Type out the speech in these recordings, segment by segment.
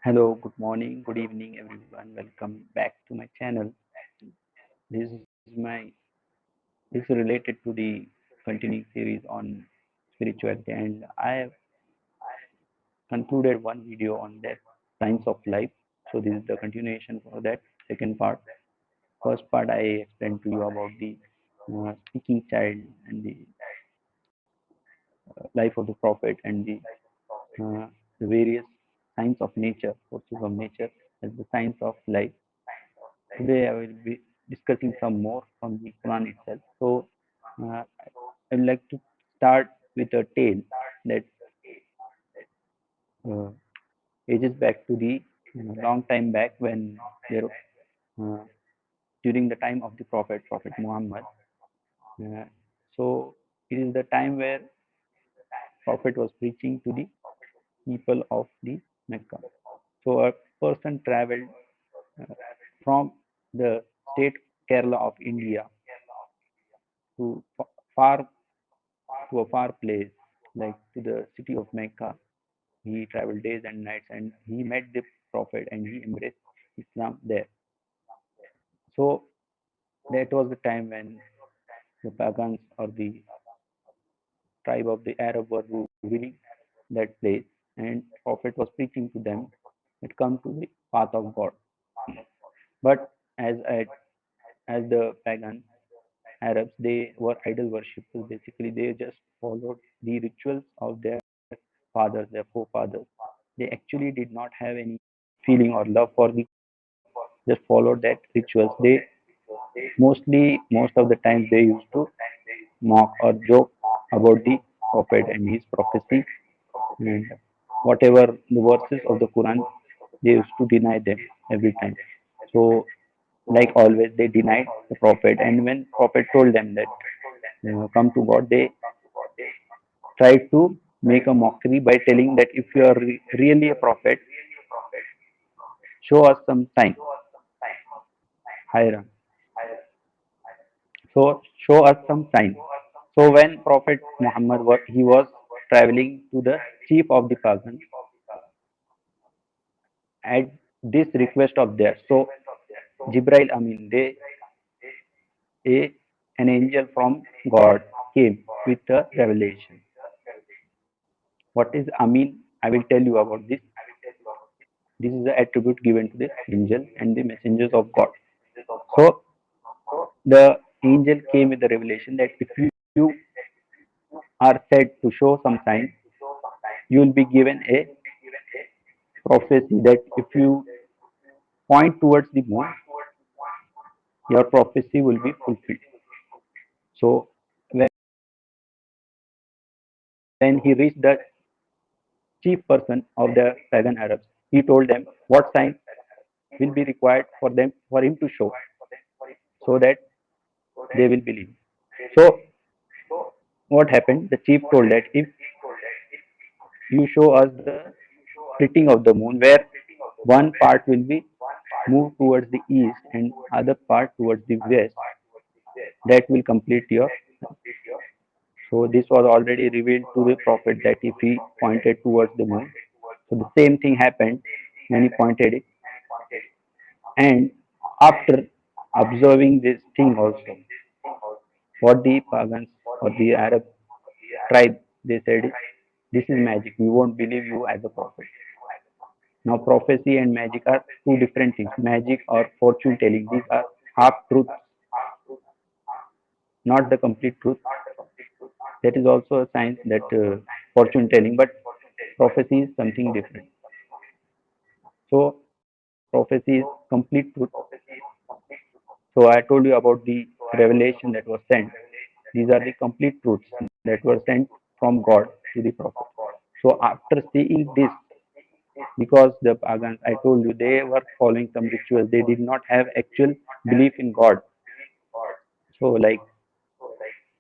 Hello, good morning, good evening, everyone. Welcome back to my channel. This is my this is related to the continuing series on spirituality, and I have concluded one video on that science of life. So this is the continuation for that second part. First part I explained to you about the speaking child and the life of the prophet and the various signs of nature, forces of nature, as the science of life. Today I will be discussing some more from the Quran itself. So I would like to start with a tale that uh, ages back to the long time back when there, uh, during the time of the Prophet Muhammad. Uh, so it is the time where Prophet was preaching to the people of the Mecca. So a person traveled uh, from the state Kerala of India to far to a far place, like to the city of Mecca. He traveled days and nights, and he met the Prophet, and he embraced Islam there. So that was the time when the pagans or the tribe of the Arab were ruling that place, and Prophet was preaching to them that come to the path of God. But as the pagan Arabs, they were idol worshippers. Basically, they just followed the rituals of their fathers, their forefathers. They actually did not have any feeling or love for the God. Just followed that rituals. They most of the times they used to mock or joke about the prophet and his prophecy, and whatever the verses of the Quran, they used to deny them every time. So like always, they denied the prophet, and when prophet told them that come to God, they tried to make a mockery by telling that if you are really a prophet, show us some sign. Hiram. So show us some sign. So when Prophet Muhammad he was traveling to the chief of the pagan at this request of theirs. So Jibrail Amin, a an angel from God came with a revelation. What is Amin? I will tell you about this. This is the attribute given to the angel and the messengers of God. So the angel came with the revelation that if you are said to show some sign, you will be given a prophecy that if you point towards the moon, your prophecy will be fulfilled. So when he reached the chief person of the pagan Arabs, he told them what sign will be required for him to show so that they will believe. So what happened? The chief told that if you show us the splitting of the moon where one part will be moved towards the east and other part towards the west, that will complete your. So this was already revealed to the prophet that if he pointed towards the moon, so the same thing happened when he pointed it. And after observing this thing also, what the pagans or the Arab tribe they said, this is magic. We won't believe you as a prophet. Now prophecy and magic are two different things. Magic or fortune telling, these are half truths, not the complete truth. That is also a science that fortune telling, but prophecy is something different. So prophecy is complete truth. So I told you about the revelation that was sent. These are the complete truths that were sent from God to the prophet. So after seeing this, because the pagans, I told you, they were following some rituals. They did not have actual belief in God. So like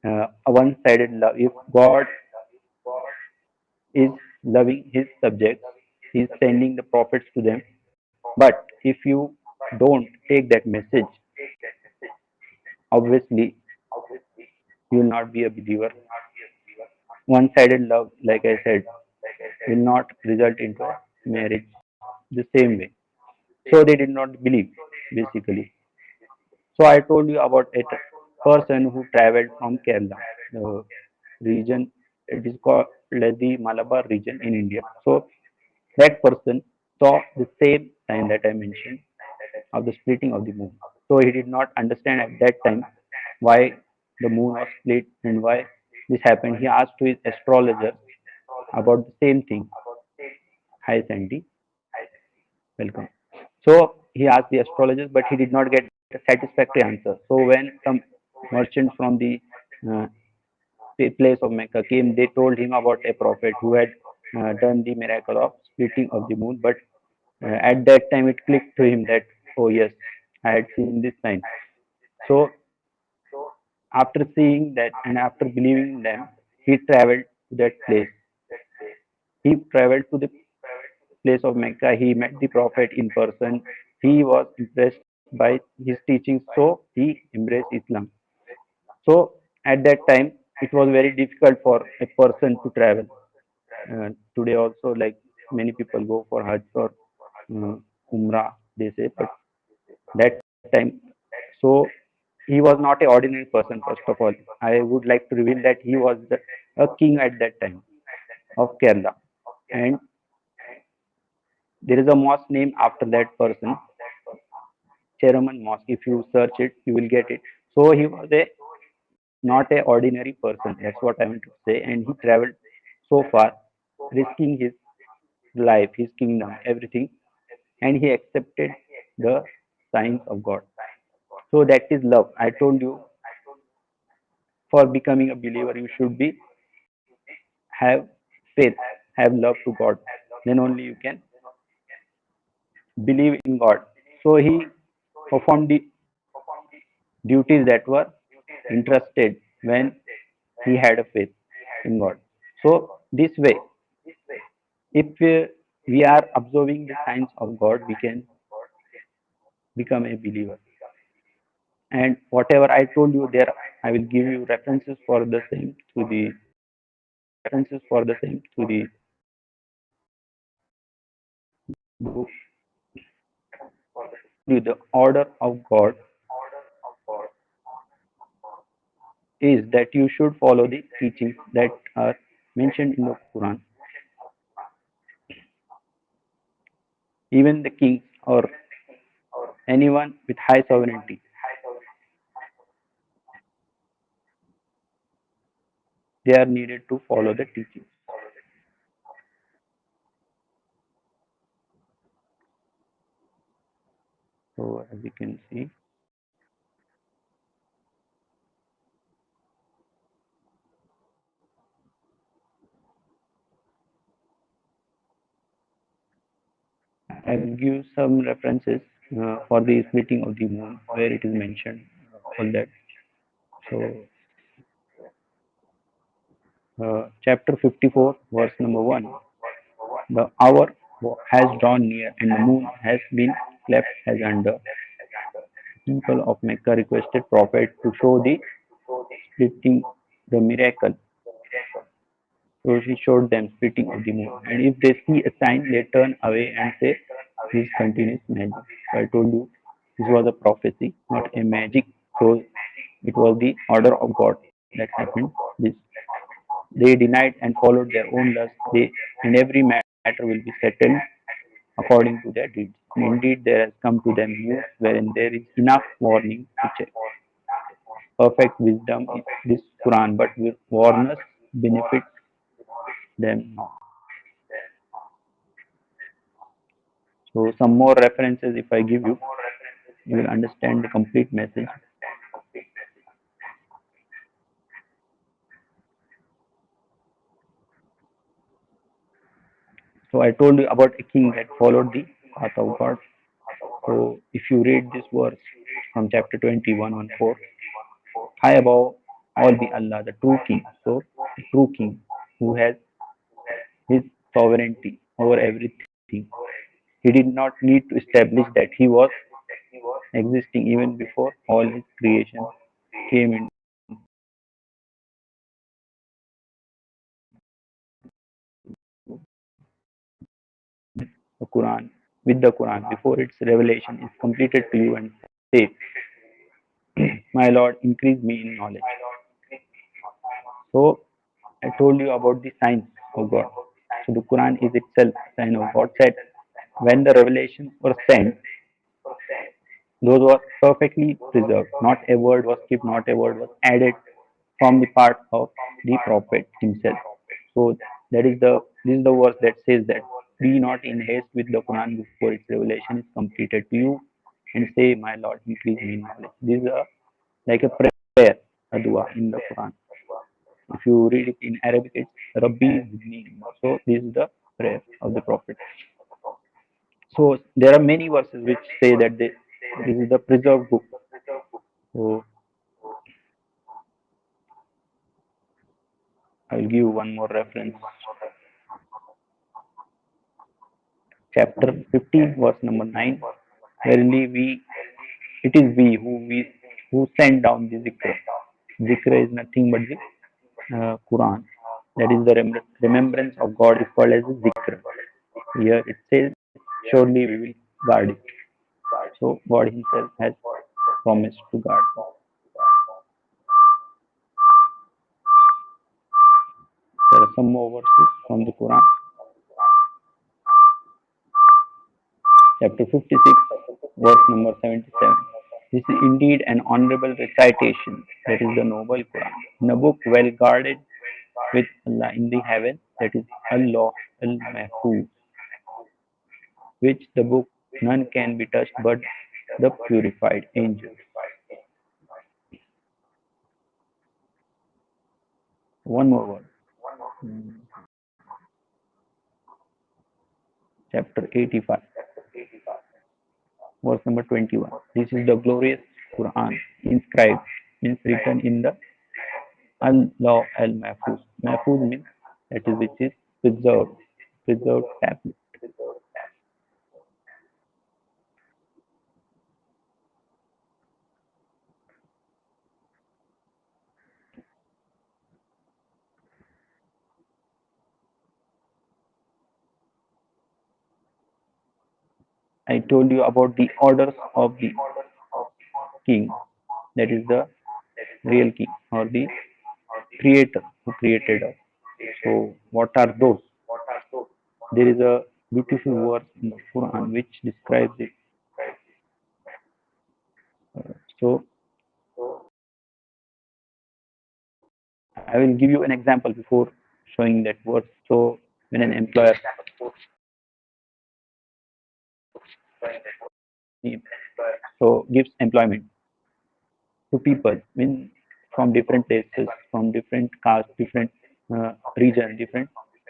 a one-sided love. If God is loving his subjects, he is sending the prophets to them. But if you don't take that message, obviously you will not be a believer. One sided love, like I said, will not result into a marriage. the same way. So they did not believe, basically. So I told you about a person who traveled from Kerala, the region. It is called as the Malabar region in India. So that person saw the same sign that I mentioned of the splitting of the moon. So he did not understand at that time why the moon was split and why this happened. He asked to his astrologer about the same thing. Hi Sandy, welcome. So he asked the astrologers, but he did not get a satisfactory answer. So when some merchants from uh, the place of Mecca came, they told him about a prophet who had done the miracle of splitting of the moon. But at that time, it clicked to him that, oh yes, I had seen this sign. So after seeing that and after believing them, he traveled to that place. He traveled to the place of Mecca. He met the Prophet in person. He was impressed by his teachings, so he embraced Islam. So at that time, it was very difficult for a person to travel. Today also, like many people go for Hajj or Umrah, they say, but that time, so he was not a ordinary person. First of all, I would like to reveal that he was a king at that time of Kerala, and there is a mosque named after that person, Cheraman Mosque. If you search it, you will get it. So he was a not a ordinary person. That's what I want to say. And he traveled so far, risking his life, his kingdom, everything, and he accepted the signs of God. So that is love. I told you, for becoming a believer, you should be have faith, have love to God. Then only you can believe in God. So he performed the duties that were interested when he had a faith in God. So this way, if we are observing the signs of God, we can become a believer. And whatever I told you there, I will give you references for the same to the book. The order of God is that you should follow the teachings that are mentioned in the Quran. Even the kings or anyone with high sovereignty, they are needed to follow the teachings. So as you can see, I will give some references for the splitting of the moon where it is mentioned all that. So chapter 54, verse number 1. The hour has drawn near and the moon has been cleft as under. People of Mecca requested Prophet to show the splitting the miracle. So he showed them splitting of the moon. And if they see a sign, they turn away and say, this continuous magic. So I told you this was a prophecy, not a magic. So it was the order of God that happened. This they denied and followed their own lust. And every matter will be settled according to their deeds. And indeed, there has come to them news wherein there is enough warning to check. Perfect wisdom is this Quran, but will warn us benefit them not. So some more references if I give you, you will understand the complete message. So I told you about a king that followed the path of God. So if you read this verse from chapter 21 on 4, high above all be Allah, the true king. So the true king who has his sovereignty over everything. He did not need to establish that he was existing even before all his creation came in the Quran. with the Quran before its revelation is completed to you and say, my Lord, increase me in knowledge. So I told you about the signs of God. So the Quran is itself a sign of God. Said when the revelations were sent, those were perfectly preserved. Not a word was skipped, not a word was added from the part of the Prophet himself. So that is the this is the verse that says that be not in haste with the Quran before its revelation is completed to you, and say, my Lord, increase me in knowledge. This is like a prayer, a dua in the Quran. If you read it in Arabic, it's Rabbi Zidni. So this is the prayer of the Prophet. So there are many verses which say that this is the preserved book. So I'll give one more reference. Chapter 15, verse number 9. Verily it is who send down the zikr. Zikr is nothing but the Quran. That is the remembrance of God is called as zikr. Here it says, surely we will guard it. So God Himself has promised to guard. There are some more verses from the Quran. Chapter 56, verse number 77. This is indeed an honorable recitation, that is the noble Quran, in a book well guarded with Allah in the heaven, that is Allah al Mahfuz, which the book none can be touched but the purified angels. One more word. Chapter 85, verse number 21. This is the glorious Quran, inscribed, means written in the Allah al Mahfuz. Mahfuz means that is which is preserved, preserved tablet. I told you about the orders of the king, that is the real king or the creator who created us. So, what are those? There is a beautiful verse in the Quran which describes it. So, I will give you an example before showing that verse. So, when an employer gives employment to people from different places, from different castes, different region, different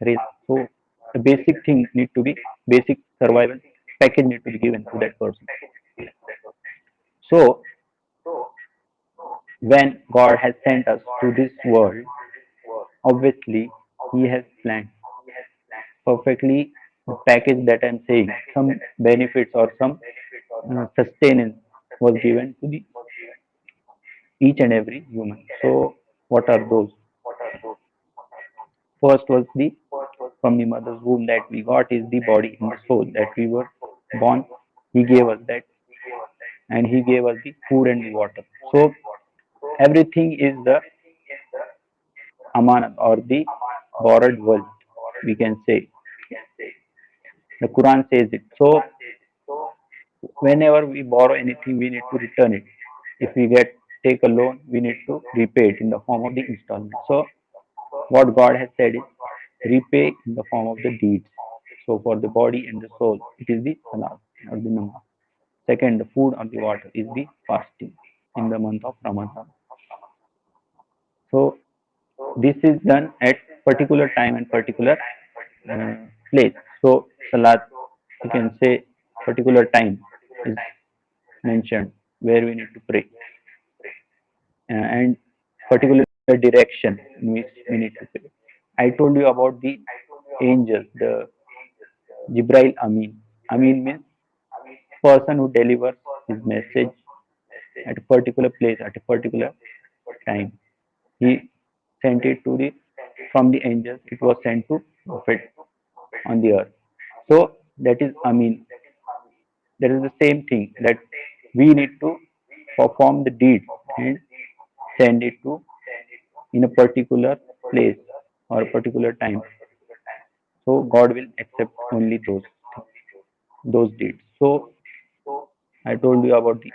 race. So the basic thing need to be basic survival package need to be given to that person. So when God has sent us to this world, obviously He has planned perfectly the package that I'm saying. Some benefits or some sustenance was given to the each and every human. So what are those? First was the from the mother's womb that we got is the body and the soul that we were born. He gave us that, and He gave us the food and the water. So everything is the amanat or the borrowed wealth, we can say. The Quran says it. So whenever we borrow anything, we need to return it. If we take a loan, we need to repay it in the form of the installment. So what God has said is repay in the form of the deeds. So for the body and the soul, it is the salat or the namaz. Second, the food or the water is the fasting in the month of Ramadan. So this is done at particular time and particular uh, place. So salat, you can say particular time is mentioned where we need to pray, and particular direction in which we need to pray. I told you about the angel, the Jibrail Amin. Amin means person who delivers his message at a particular place at a particular time. He sent it to the from the angels. It was sent to prophet on the earth. So that is Amin. That is the same thing that we need to perform the deed and send it to in a particular place or a particular time. So God will accept only those deeds. So I told you about the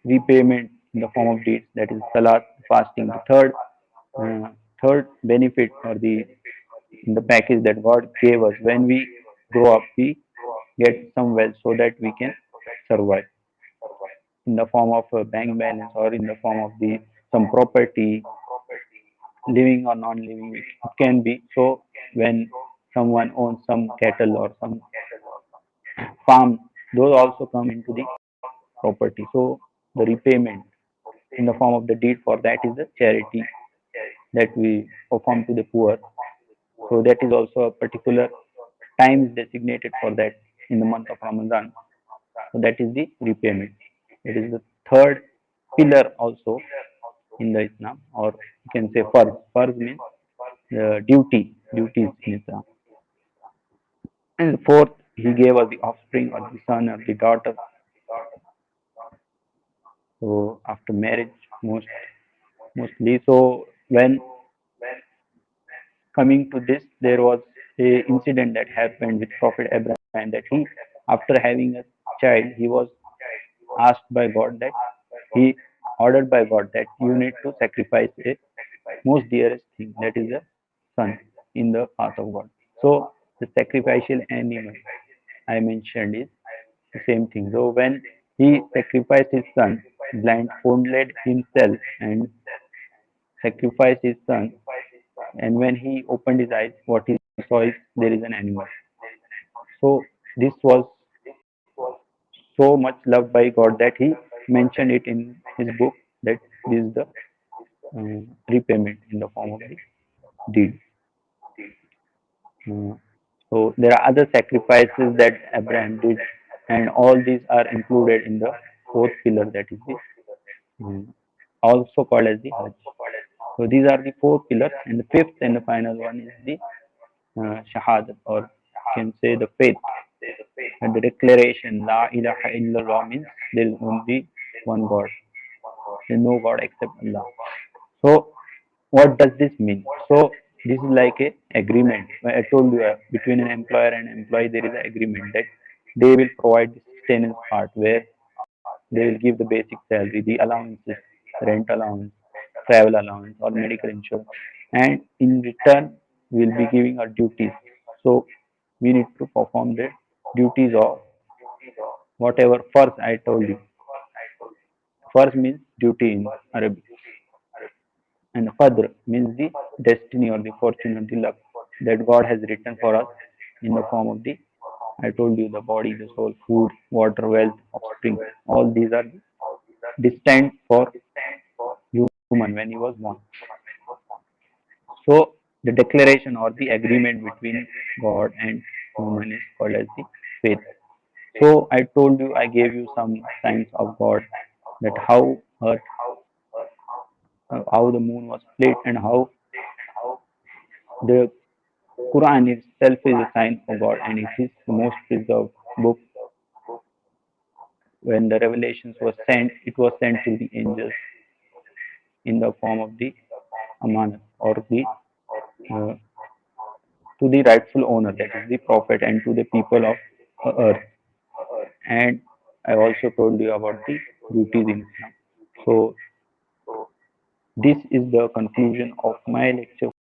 repayment in the form of deeds, that is salat, fasting. The third benefit or the in the package that God gave us, when we grow up, we get some wealth so that we can survive in the form of a bank balance or in the form of the some property, living or non-living. It can be. So when someone owns some cattle or some farm, those also come into the property. So the repayment in the form of the deed for that is the charity that we perform to the poor. So that is also a particular time is designated for that in the month of Ramadan. So that is the repayment. It is the third pillar also in the Islam, or you can say farz. Farz means duties in Islam. And the fourth, he gave us the offspring or the son or the daughter. So after marriage, mostly. So when coming to this, there was a incident that happened with Prophet Abraham, that he, after having a child, he was asked by God that he ordered by God that you need to sacrifice a most dearest thing, that is a son, in the path of God. So the sacrificial animal I mentioned is the same thing. So when he sacrificed his son, blindfolded himself and sacrificed his son, and when he opened his eyes, what he saw is there is an animal. So this was so much loved by God that he mentioned it in his book that this is the repayment in the form of the deed. Uh, so there are other sacrifices that Abraham did, and all these are included in the fourth pillar, that is the also called as the Hajj. So these are the four pillars, and the fifth and the final one is the Shahadat, or you can say the faith. And the declaration La ilaha illallah means there is only one God. There is no God except Allah. So what does this mean? So this is like a agreement. I told you between an employer and employee there is an agreement that they will provide the sustenance part where they will give the basic salary, the allowances, rent allowance, travel allowance, or medical insurance, and in return we will be giving our duties. So we need to perform the duties of whatever first I told you. First means duty in Arabic, and Qadr means the destiny or the fortune or the luck that God has written for us in the form of the, I told you, the body, the soul, food, water, wealth, offspring. All these are destined for human when he was born. So the declaration or the agreement between God and human is called as the faith. So I told you, I gave you some signs of God, that earth, how the moon was split, and how the Quran itself is a sign of God, and it is the most preserved book. When the revelations were sent, it was sent to the angels in the form of the amanat, or the uh, to the rightful owner, that is the prophet, and to the people of earth. And I also told you about the duties in Islam. So this is the conclusion of my lecture